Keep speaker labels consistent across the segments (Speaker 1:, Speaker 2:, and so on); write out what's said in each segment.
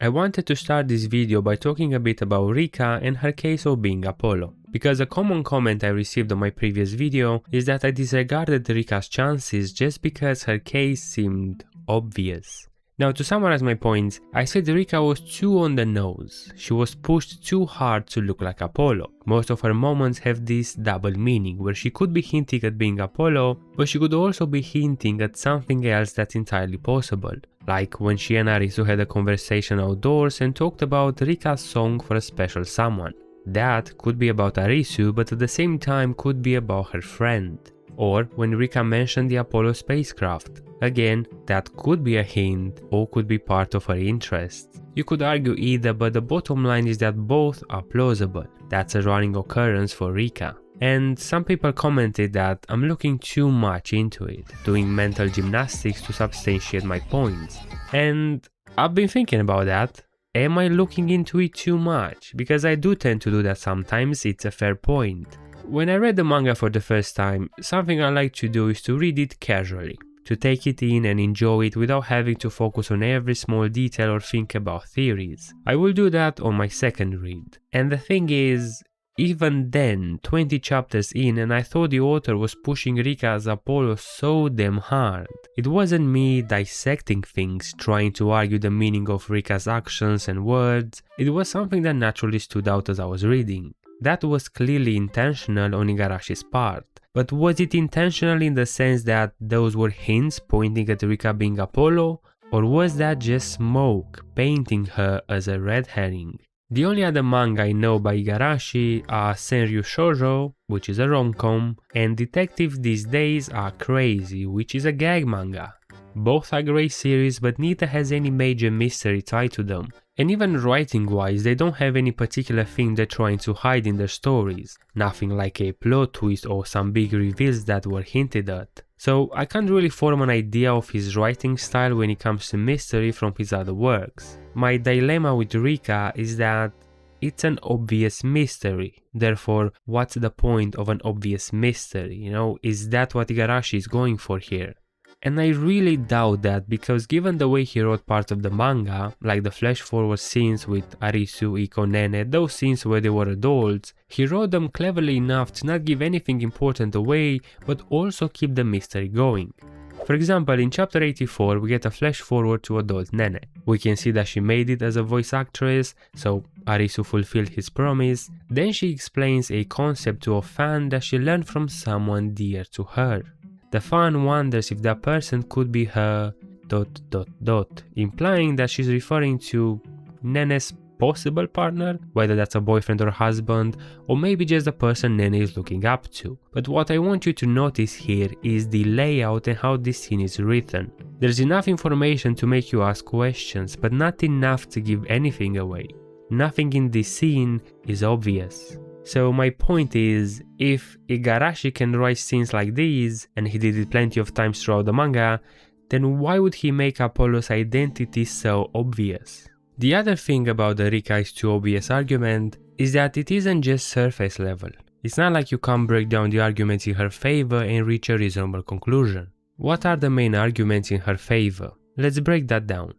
Speaker 1: I wanted to start this video by talking a bit about Rikka and her case of being Apollo, because a common comment I received on my previous video is that I disregarded Rikka's chances just because her case seemed obvious. Now, to summarize my points, I said Rikka was too on the nose. She was pushed too hard to look like Apollo. Most of her moments have this double meaning, where she could be hinting at being Apollo, but she could also be hinting at something else that's entirely possible. Like when she and Arisu had a conversation outdoors and talked about Rikka's song for a special someone. That could be about Arisu, but at the same time could be about her friend. Or when Rikka mentioned the Apollo spacecraft. Again, that could be a hint or could be part of her interest. You could argue either, but the bottom line is that both are plausible. That's a running occurrence for Rikka. And some people commented that I'm looking too much into it, doing mental gymnastics to substantiate my points. And I've been thinking about that. Am I looking into it too much? Because I do tend to do that sometimes, it's a fair point. When I read the manga for the first time, something I like to do is to read it casually, to take it in and enjoy it without having to focus on every small detail or think about theories. I will do that on my second read. And the thing is, even then, 20 chapters in, and I thought the author was pushing Rikka as Apollo so damn hard. It wasn't me dissecting things, trying to argue the meaning of Rikka's actions and words. It was something that naturally stood out as I was reading. That was clearly intentional on Igarashi's part. But was it intentional in the sense that those were hints pointing at Rikka being Apollo? Or was that just smoke painting her as a red herring? The only other manga I know by Igarashi are Senryu Shoujo, which is a rom-com, and Detectives These Days Are Crazy, which is a gag manga. Both are great series, but neither has any major mystery tied to them. And even writing-wise, they don't have any particular thing they're trying to hide in their stories. Nothing like a plot twist or some big reveals that were hinted at. So I can't really form an idea of his writing style when it comes to mystery from his other works. My dilemma with Rikka is that it's an obvious mystery. Therefore, what's the point of an obvious mystery? Is that what Igarashi is going for here? And I really doubt that, because given the way he wrote parts of the manga, like the flash forward scenes with Arisu, Iko, Nene, those scenes where they were adults, he wrote them cleverly enough to not give anything important away, but also keep the mystery going. For example, in chapter 84 we get a flash forward to adult Nene. We can see that she made it as a voice actress, so Arisu fulfilled his promise. Then she explains a concept to a fan that she learned from someone dear to her. The fan wonders if that person could be her ... implying that she's referring to Nene's possible partner, whether that's a boyfriend or husband, or maybe just the person Nene is looking up to. But what I want you to notice here is the layout and how this scene is written. There's enough information to make you ask questions, but not enough to give anything away. Nothing in this scene is obvious. So my point is, if Igarashi can write scenes like these, and he did it plenty of times throughout the manga, then why would he make Apollo's identity so obvious? The other thing about the Rikka is too obvious argument is that it isn't just surface level. It's not like you can break down the arguments in her favor and reach a reasonable conclusion. What are the main arguments in her favor? Let's break that down.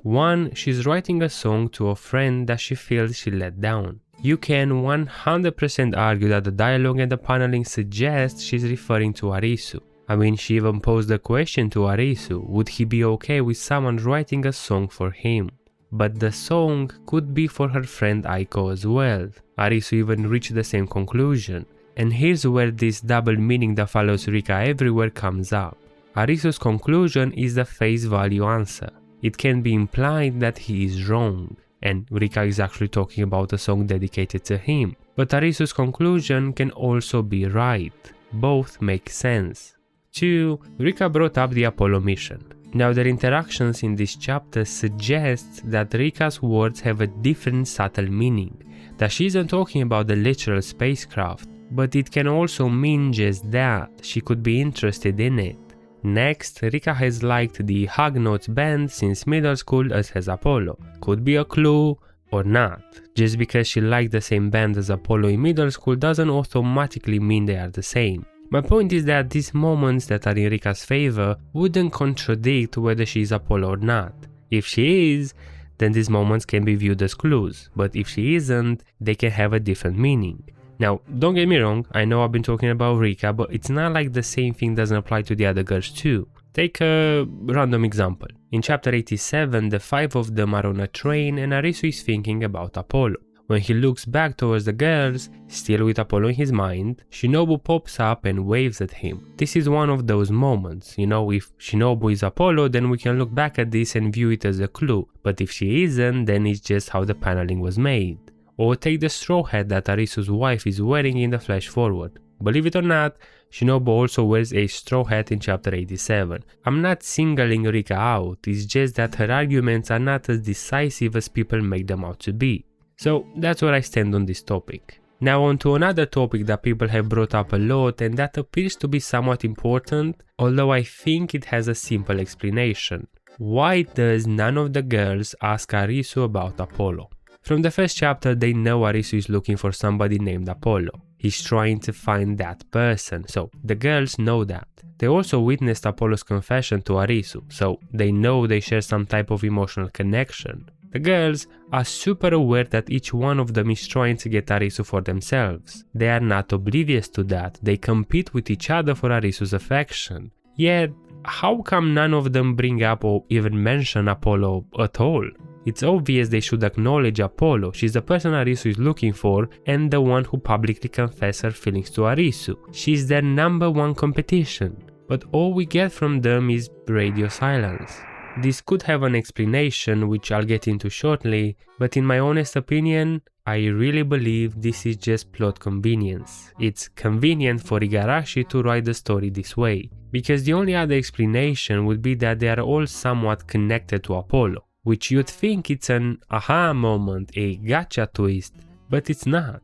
Speaker 1: 1. She's writing a song to a friend that she feels she let down. You can 100% argue that the dialogue and the paneling suggest she's referring to Arisu. I mean, she even posed the question to Arisu, would he be okay with someone writing a song for him? But the song could be for her friend Aiko as well. Arisu even reached the same conclusion. And here's where this double meaning that follows Rikka everywhere comes up. Arisu's conclusion is the face value answer. It can be implied that he is wrong, and Rikka is actually talking about a song dedicated to him. But Arisu's conclusion can also be right. Both make sense. 2. Rikka brought up the Apollo mission. Now their interactions in this chapter suggest that Rikka's words have a different subtle meaning, that she isn't talking about the literal spacecraft, but it can also mean just that, she could be interested in it. Next, Rikka has liked the Hug Notes band since middle school as has Apollo. Could be a clue or not. Just because she liked the same band as Apollo in middle school doesn't automatically mean they are the same. My point is that these moments that are in Rikka's favor wouldn't contradict whether she is Apollo or not. If she is, then these moments can be viewed as clues, but if she isn't, they can have a different meaning. Now, don't get me wrong, I know I've been talking about Rikka, but it's not like the same thing doesn't apply to the other girls too. Take a random example. In chapter 87, the 5 of them are on a train and Arisu is thinking about Apollo. When he looks back towards the girls, still with Apollo in his mind, Shinobu pops up and waves at him. This is one of those moments, you know, if Shinobu is Apollo, then we can look back at this and view it as a clue, but if she isn't, then it's just how the paneling was made. Or take the straw hat that Arisu's wife is wearing in the flash forward. Believe it or not, Shinobu also wears a straw hat in chapter 87. I'm not singling Rikka out, it's just that her arguments are not as decisive as people make them out to be. So that's where I stand on this topic. Now on to another topic that people have brought up a lot and that appears to be somewhat important, although I think it has a simple explanation. Why does none of the girls ask Arisu about Apollo? From the first chapter they know Arisu is looking for somebody named Apollo. He's trying to find that person, so the girls know that. They also witnessed Apollo's confession to Arisu, so they know they share some type of emotional connection. The girls are super aware that each one of them is trying to get Arisu for themselves. They are not oblivious to that, they compete with each other for Arisu's affection. Yet, how come none of them bring up or even mention Apollo at all? It's obvious they should acknowledge Apollo, she's the person Arisu is looking for and the one who publicly confessed her feelings to Arisu. She's their #1 competition. But all we get from them is radio silence. This could have an explanation which I'll get into shortly, but in my honest opinion, I really believe this is just plot convenience. It's convenient for Igarashi to write the story this way, because the only other explanation would be that they are all somewhat connected to Apollo, which you'd think it's an aha moment, a gotcha twist, but it's not.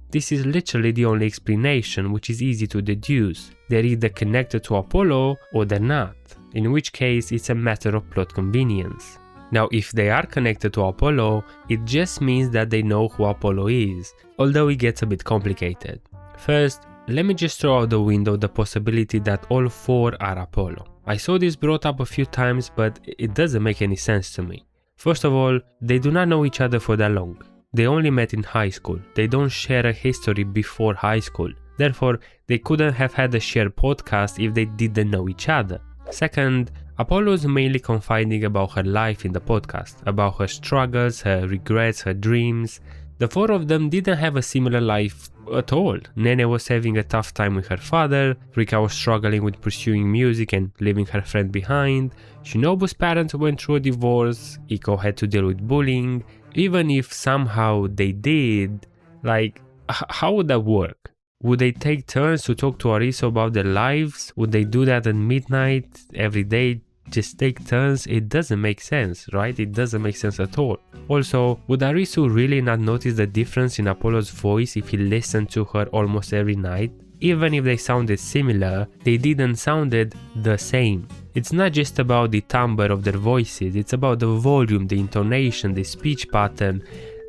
Speaker 1: This is literally the only explanation, which is easy to deduce. They're either connected to Apollo or they're not, in which case it's a matter of plot convenience. Now if they are connected to Apollo, it just means that they know who Apollo is, although it gets a bit complicated. First, let me just throw out the window the possibility that all 4 are Apollo. I saw this brought up a few times, but it doesn't make any sense to me. First of all, they do not know each other for that long. They only met in high school, they don't share a history before high school, therefore they couldn't have had a shared podcast if they didn't know each other. Second, Apollo is mainly confiding about her life in the podcast, about her struggles, her regrets, her dreams. The 4 of them didn't have a similar life at all. Nene was having a tough time with her father, Rikka was struggling with pursuing music and leaving her friend behind, Shinobu's parents went through a divorce, Iko had to deal with bullying. Even if somehow they did, like, how would that work? Would they take turns to talk to Arisu about their lives? Would they do that at midnight every day? Just take turns? It doesn't make sense, right? It doesn't make sense at all. Also, would Arisu really not notice the difference in Apollo's voice if he listened to her almost every night? Even if they sounded similar, they didn't sounded the same. It's not just about the timbre of their voices, it's about the volume, the intonation, the speech pattern.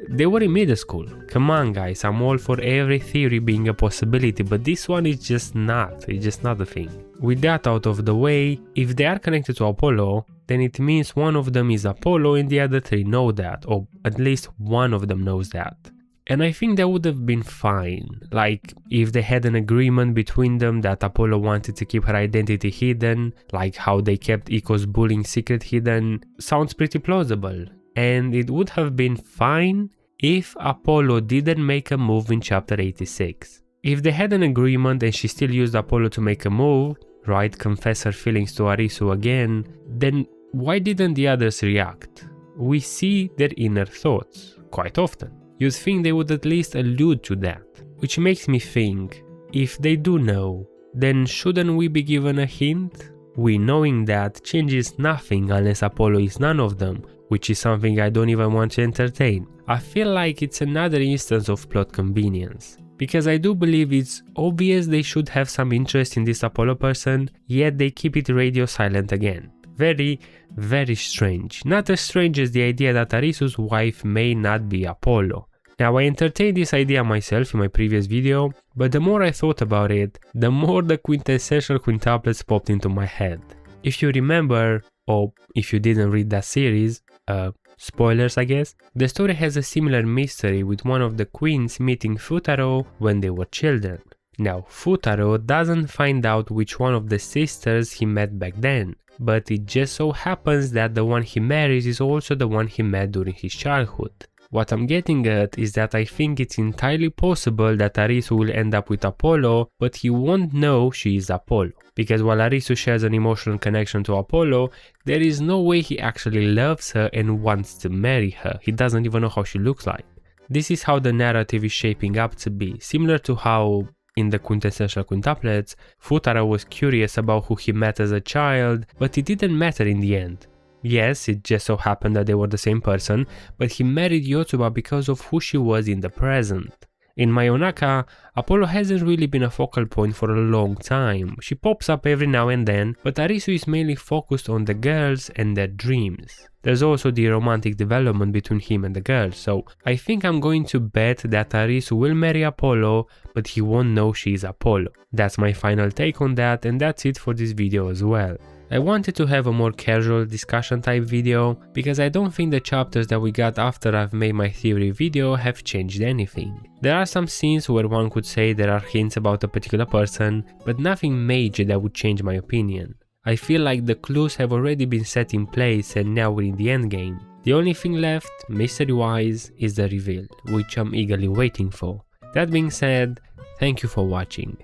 Speaker 1: They were in middle school. Come on guys, I'm all for every theory being a possibility, but this one is just not. It's just not a thing. With that out of the way, if they are connected to Apollo, then it means one of them is Apollo and the other 3 know that, or at least one of them knows that. And I think that would have been fine, like if they had an agreement between them that Apollo wanted to keep her identity hidden, like how they kept Iko's bullying secret hidden, sounds pretty plausible. And it would have been fine if Apollo didn't make a move in chapter 86. If they had an agreement and she still used Apollo to make a move, right, confess her feelings to Arisu again, then why didn't the others react? We see their inner thoughts quite often. You'd think they would at least allude to that, which makes me think, if they do know, then shouldn't we be given a hint? We knowing that changes nothing unless Apollo is none of them, which is something I don't even want to entertain. I feel like it's another instance of plot convenience, because I do believe it's obvious they should have some interest in this Apollo person, yet they keep it radio silent again. Very, very strange. Not as strange as the idea that Arisu's wife may not be Apollo. Now I entertained this idea myself in my previous video, but the more I thought about it, the more the quintessential quintuplets popped into my head. If you remember, or if you didn't read that series, Spoilers, I guess. The story has a similar mystery with one of the queens meeting Futaro when they were children. Now, Futaro doesn't find out which one of the sisters he met back then, but it just so happens that the one he marries is also the one he met during his childhood. What I'm getting at is that I think it's entirely possible that Arisu will end up with Apollo, but he won't know she is Apollo. Because while Arisu shares an emotional connection to Apollo, there is no way he actually loves her and wants to marry her. He doesn't even know how she looks like. This is how the narrative is shaping up to be, similar to how in the quintessential quintuplets, Futaro was curious about who he met as a child, but it didn't matter in the end. Yes, it just so happened that they were the same person, but he married Yotsuba because of who she was in the present. In Mayonaka, Apollo hasn't really been a focal point for a long time. She pops up every now and then, but Arisu is mainly focused on the girls and their dreams. There's also the romantic development between him and the girls, so I think I'm going to bet that Arisu will marry Apollo, but he won't know she's Apollo. That's my final take on that, and that's it for this video as well. I wanted to have a more casual discussion type video, because I don't think the chapters that we got after I've made my theory video have changed anything. There are some scenes where one could say there are hints about a particular person, but nothing major that would change my opinion. I feel like the clues have already been set in place and now we're in the endgame. The only thing left, mystery wise, is the reveal, which I'm eagerly waiting for. That being said, thank you for watching.